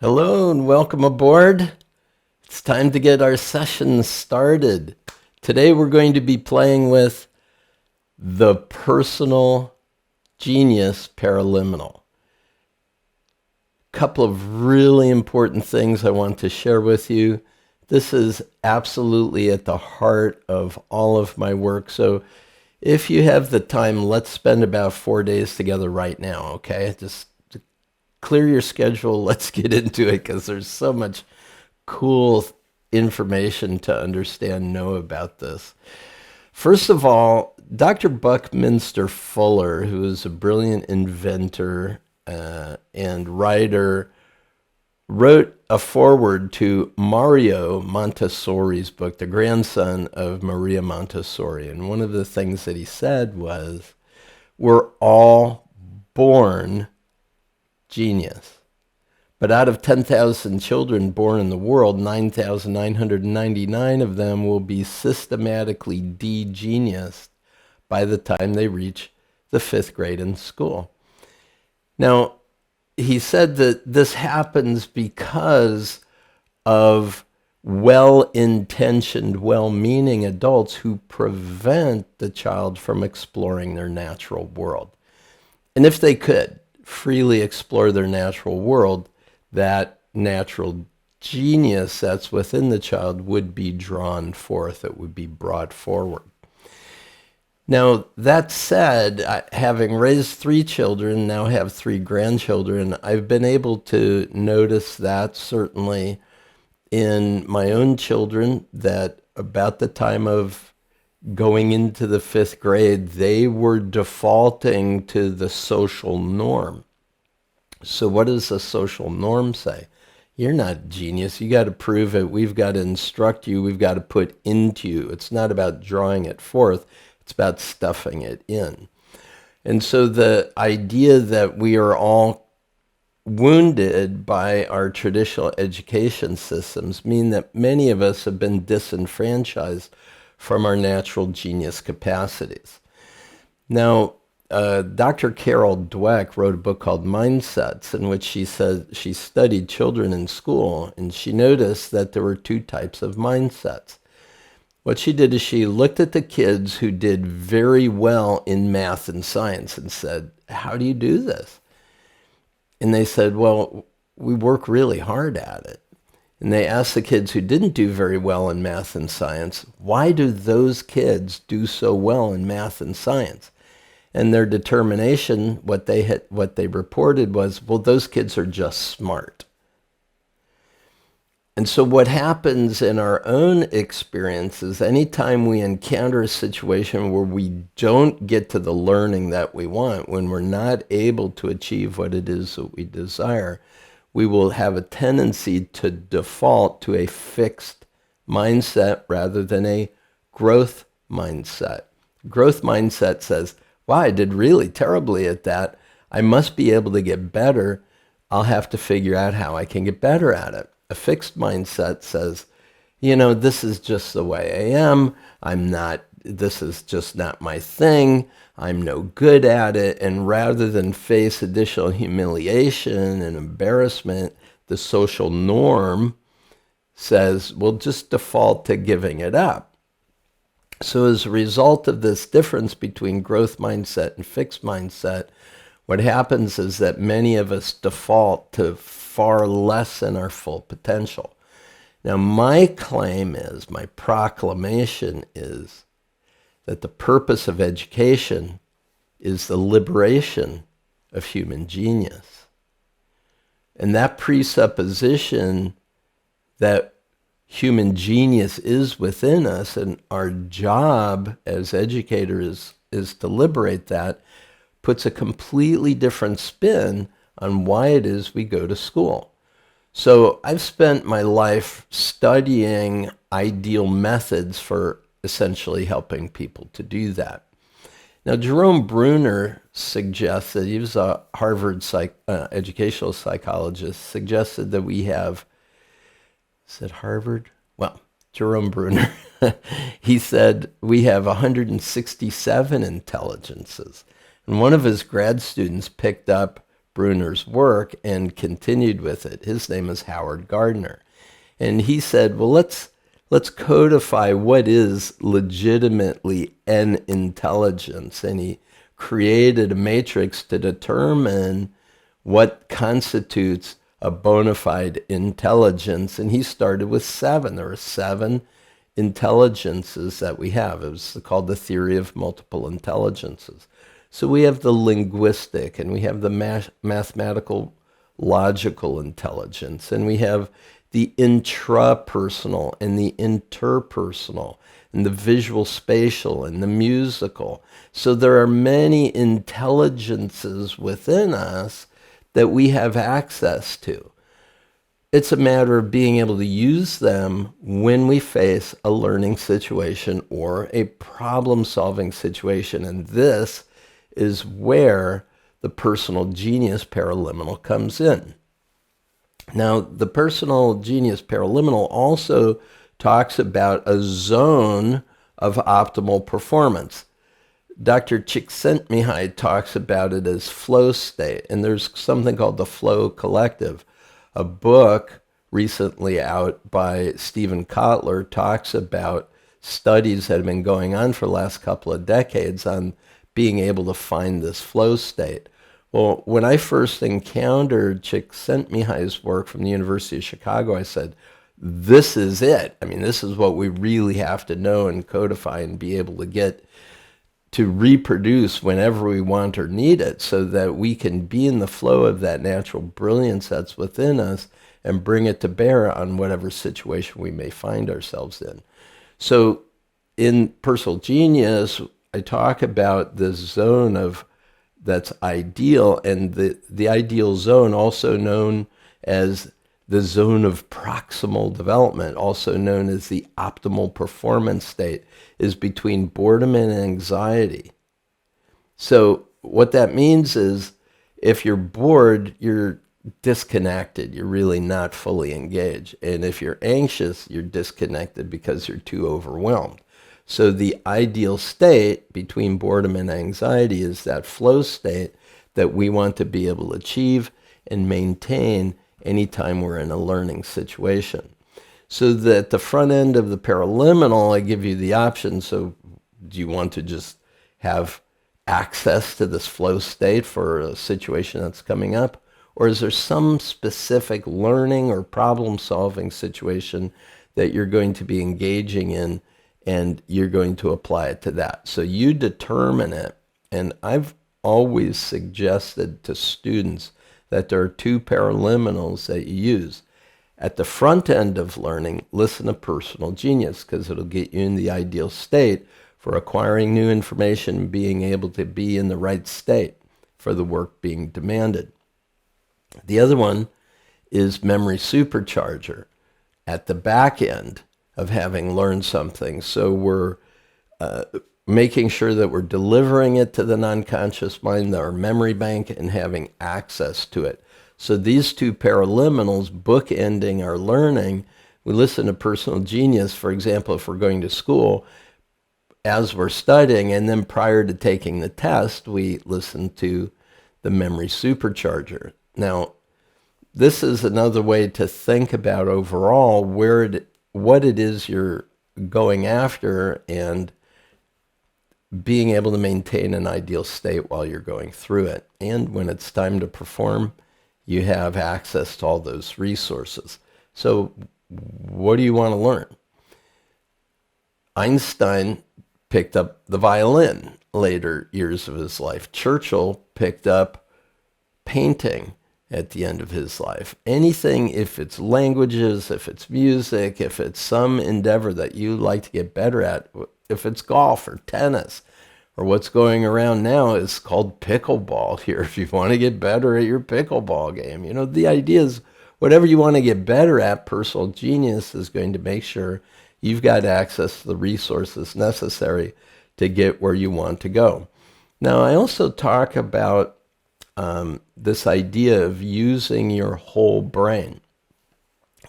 Hello and welcome aboard. It's time to get our session started. Today we're going to be playing with the personal genius paraliminal. Couple of really important things I want to share with you. This is absolutely at the heart of all of my work. So if you have the time, let's spend about 4 days together right now, okay? Just clear your schedule. Let's get into it because there's so much cool information to understand, know about this. First of all, Dr. Buckminster Fuller, who is a brilliant inventor and writer, wrote a foreword to Mario Montessori's book, the grandson of Maria Montessori. And one of the things that he said was, we're all born genius. But out of 10,000 children born in the world, 9,999 of them will be systematically de-geniused by the time they reach the 5th grade in school. Now, he said that this happens because of well-intentioned, well-meaning adults who prevent the child from exploring their natural world. And if they could freely explore their natural world, that natural genius that's within the child would be drawn forth. It would be brought forward. Now, that said, having raised 3 children, now have 3 grandchildren, I've been able to notice that certainly in my own children, that about the time of going into the 5th grade, they were defaulting to the social norm. So what does the social norm say? You're not genius. You got to prove it. We've got to instruct you. We've got to put into you. It's not about drawing it forth. It's about stuffing it in. And so the idea that we are all wounded by our traditional education systems mean that many of us have been disenfranchised from our natural genius capacities. Now, Dr. Carol Dweck wrote a book called Mindsets, in which she said she studied children in school, and she noticed that there were 2 types of mindsets. What she did is she looked at the kids who did very well in math and science and said, how do you do this? And they said, well, we work really hard at it. And they asked the kids who didn't do very well in math and science, why do those kids do so well in math and science? And their determination, what they reported was, well, those kids are just smart. And so what happens in our own experience is anytime we encounter a situation where we don't get to the learning that we want, when we're not able to achieve what it is that we desire, we will have a tendency to default to a fixed mindset rather than a growth mindset. Growth mindset says, wow, I did really terribly at that. I must be able to get better. I'll have to figure out how I can get better at it. A fixed mindset says, you know, this is just the way I am. This is just not my thing. I'm no good at it. And rather than face additional humiliation and embarrassment, the social norm says, we'll just default to giving it up. So as a result of this difference between growth mindset and fixed mindset, what happens is that many of us default to far less than our full potential. Now, my claim is, my proclamation is, that the purpose of education is the liberation of human genius. And that presupposition that human genius is within us, and our job as educators is to liberate that, puts a completely different spin on why it is we go to school. So I've spent my life studying ideal methods for essentially helping people to do that. Now, Jerome Bruner suggested, he was a Harvard educational psychologist, suggested that we have, is it Harvard? Well, Jerome Bruner, he said we have 167 intelligences. And one of his grad students picked up Bruner's work and continued with it. His name is Howard Gardner. And he said, well, let's codify what is legitimately an intelligence. And he created a matrix to determine what constitutes a bona fide intelligence. And he started with 7. There are 7 intelligences that we have. It was called the theory of multiple intelligences. So we have the linguistic, and we have the mathematical logical intelligence, and we have the intrapersonal and the interpersonal, and the visual spatial and the musical. So there are many intelligences within us that we have access to. It's a matter of being able to use them when we face a learning situation or a problem-solving situation. And this is where the personal genius paraliminal comes in. Now, the personal genius paraliminal also talks about a zone of optimal performance. Dr. Csikszentmihalyi talks about it as flow state, and there's something called the Flow Collective. A book recently out by Stephen Kotler talks about studies that have been going on for the last couple of decades on being able to find this flow state. Well, when I first encountered Csikszentmihalyi's work from the University of Chicago, I said, this is it. I mean, this is what we really have to know and codify and be able to get to reproduce whenever we want or need it, so that we can be in the flow of that natural brilliance that's within us and bring it to bear on whatever situation we may find ourselves in. So in Personal Genius, I talk about this zone of that's ideal, and the ideal zone, also known as the zone of proximal development, also known as the optimal performance state, is between boredom and anxiety. So what that means is if you're bored, you're disconnected. You're really not fully engaged. And if you're anxious, you're disconnected because you're too overwhelmed. So the ideal state between boredom and anxiety is that flow state that we want to be able to achieve and maintain anytime we're in a learning situation. So that the front end of the paraliminal, I give you the option. So do you want to just have access to this flow state for a situation that's coming up? Or is there some specific learning or problem-solving situation that you're going to be engaging in, and you're going to apply it to that? So you determine it. And I've always suggested to students that there are 2 paraliminals that you use. At the front end of learning, listen to Personal Genius, because it'll get you in the ideal state for acquiring new information and being able to be in the right state for the work being demanded. The other one is Memory Supercharger at the back end of having learned something. So we're making sure that we're delivering it to the non-conscious mind, our memory bank, and having access to it. So these 2 paraliminals bookending our learning. We listen to Personal Genius, for example, if we're going to school, as we're studying, and then prior to taking the test, we listen to the Memory Supercharger. Now, this is another way to think about overall what it is you're going after and being able to maintain an ideal state while you're going through it. And when it's time to perform, you have access to all those resources. So what do you want to learn? Einstein picked up the violin later years of his life. Churchill picked up painting at the end of his life. Anything, if it's languages, if it's music, if it's some endeavor that you like to get better at, if it's golf or tennis, or what's going around now is called pickleball here, if you want to get better at your pickleball game. You know, the idea is whatever you want to get better at, Personal Genius is going to make sure you've got access to the resources necessary to get where you want to go. Now, I also talk about this idea of using your whole brain,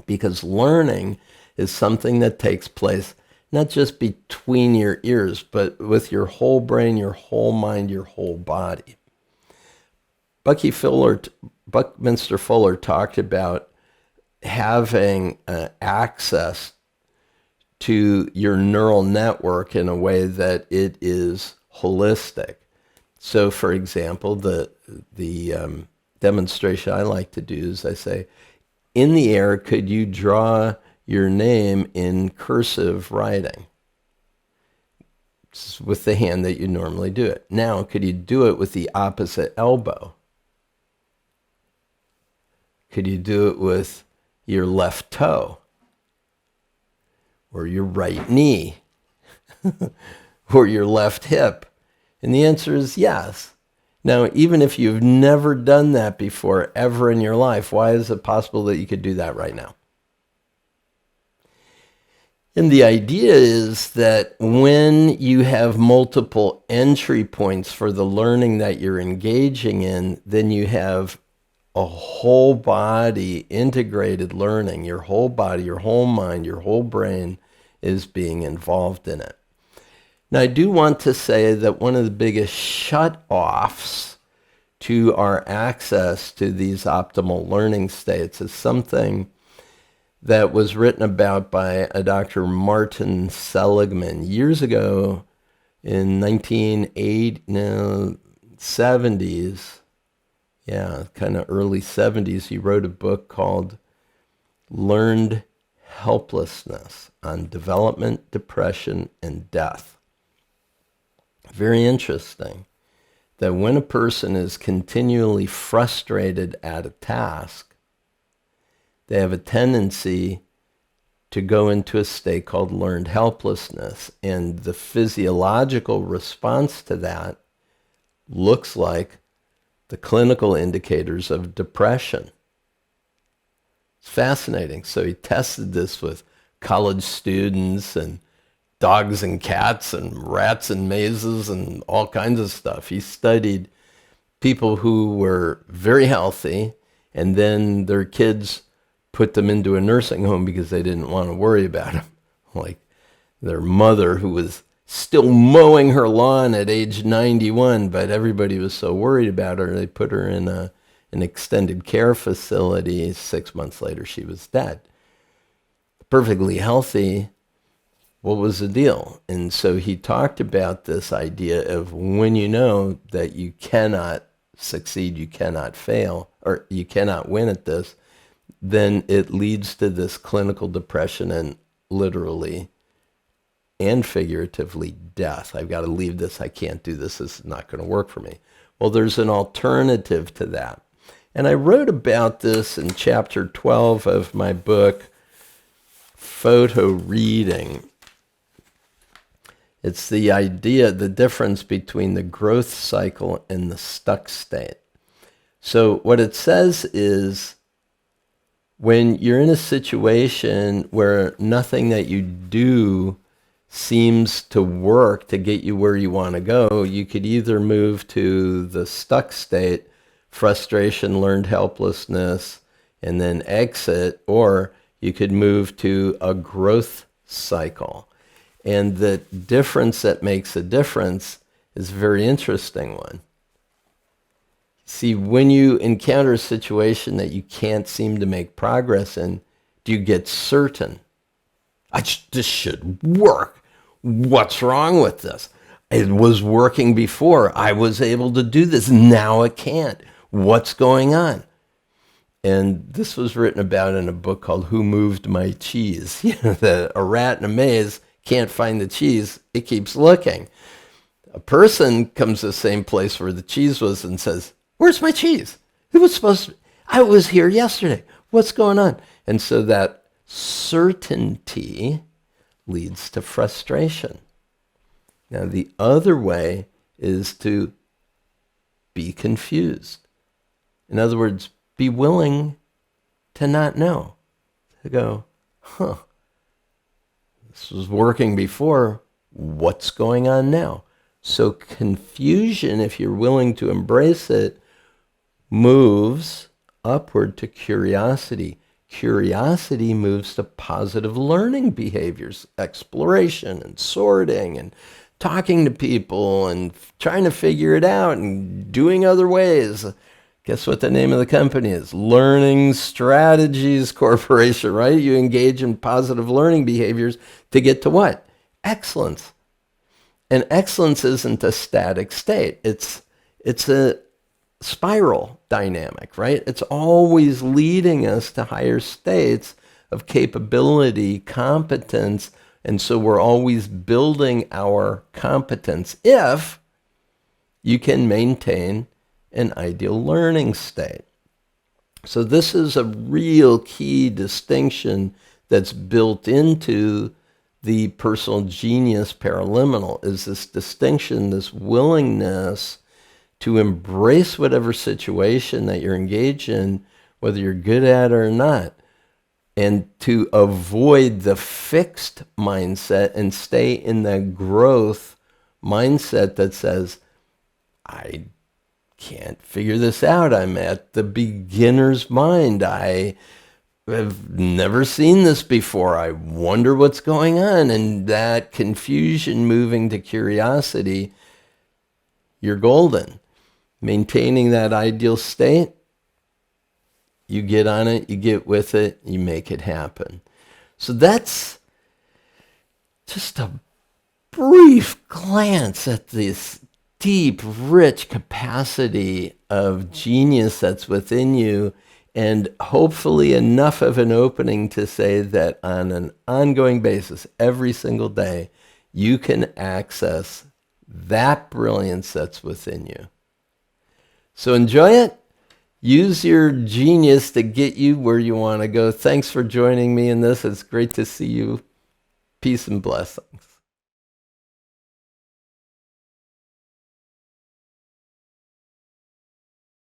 because learning is something that takes place not just between your ears, but with your whole brain, your whole mind, your whole body. Buckminster Fuller talked about having access to your neural network in a way that it is holistic. So, for example, the demonstration I like to do is I say, in the air, could you draw your name in cursive writing? It's with the hand that you normally do it. Now, could you do it with the opposite elbow? Could you do it with your left toe? Or your right knee? Or your left hip? And the answer is yes. Now, even if you've never done that before, ever in your life, why is it possible that you could do that right now? And the idea is that when you have multiple entry points for the learning that you're engaging in, then you have a whole body integrated learning. Your whole body, your whole mind, your whole brain is being involved in it. Now, I do want to say that one of the biggest shut-offs to our access to these optimal learning states is something that was written about by a Dr. Martin Seligman years ago in 1970s. Yeah, kind of early 70s. He wrote a book called Learned Helplessness on Development, Depression, and Death. Very interesting that when a person is continually frustrated at a task, they have a tendency to go into a state called learned helplessness. And the physiological response to that looks like the clinical indicators of depression. It's fascinating. So he tested this with college students and dogs and cats and rats and mazes and all kinds of stuff. He studied people who were very healthy, and then their kids put them into a nursing home because they didn't want to worry about them. Like their mother, who was still mowing her lawn at age 91, but everybody was so worried about her, they put her in an extended care facility. 6 months later, she was dead. Perfectly healthy. What was the deal? And so he talked about this idea of when you know that you cannot succeed, you cannot fail, or you cannot win at this, then it leads to this clinical depression and literally and figuratively death. I've got to leave this. I can't do this. This is not going to work for me. Well, there's an alternative to that. And I wrote about this in chapter 12 of my book, Photo Reading. It's the idea, the difference between the growth cycle and the stuck state. So what it says is when you're in a situation where nothing that you do seems to work to get you where you want to go, you could either move to the stuck state, frustration, learned helplessness, and then exit, or you could move to a growth cycle. And the difference that makes a difference is a very interesting one. See, when you encounter a situation that you can't seem to make progress in, do you get certain? This should work. What's wrong with this? It was working before. I was able to do this. Now it can't. What's going on? And this was written about in a book called Who Moved My Cheese? You know, that a rat in a maze can't find the cheese. It keeps looking. A person comes to the same place where the cheese was and says, where's my cheese? It was supposed to, I was here yesterday. What's going on? And so that certainty leads to frustration. Now, the other way is to be confused. In other words, be willing to not know. To go, this was working before. What's going on now? So confusion, if you're willing to embrace it, moves upward to curiosity. Curiosity moves to positive learning behaviors, exploration and sorting and talking to people and trying to figure it out and doing other ways. Guess what the name of the company is? Learning Strategies Corporation, right? You engage in positive learning behaviors to get to what? Excellence. And excellence isn't a static state. It's a spiral dynamic, right? It's always leading us to higher states of capability, competence, and so we're always building our competence if you can maintain an ideal learning state. So this is a real key distinction that's built into the personal genius paraliminal, is this distinction, this willingness to embrace whatever situation that you're engaged in, whether you're good at it or not, and to avoid the fixed mindset and stay in the growth mindset that says, I can't figure this out. I'm at the beginner's mind. I have never seen this before. I wonder what's going on. And that confusion moving to curiosity, you're golden. Maintaining that ideal state, you get on it, you get with it, you make it happen. So that's just a brief glance at this deep, rich capacity of genius that's within you, and hopefully enough of an opening to say that on an ongoing basis, every single day, you can access that brilliance that's within you. So enjoy it. Use your genius to get you where you want to go. Thanks for joining me in this. It's great to see you. Peace and blessings.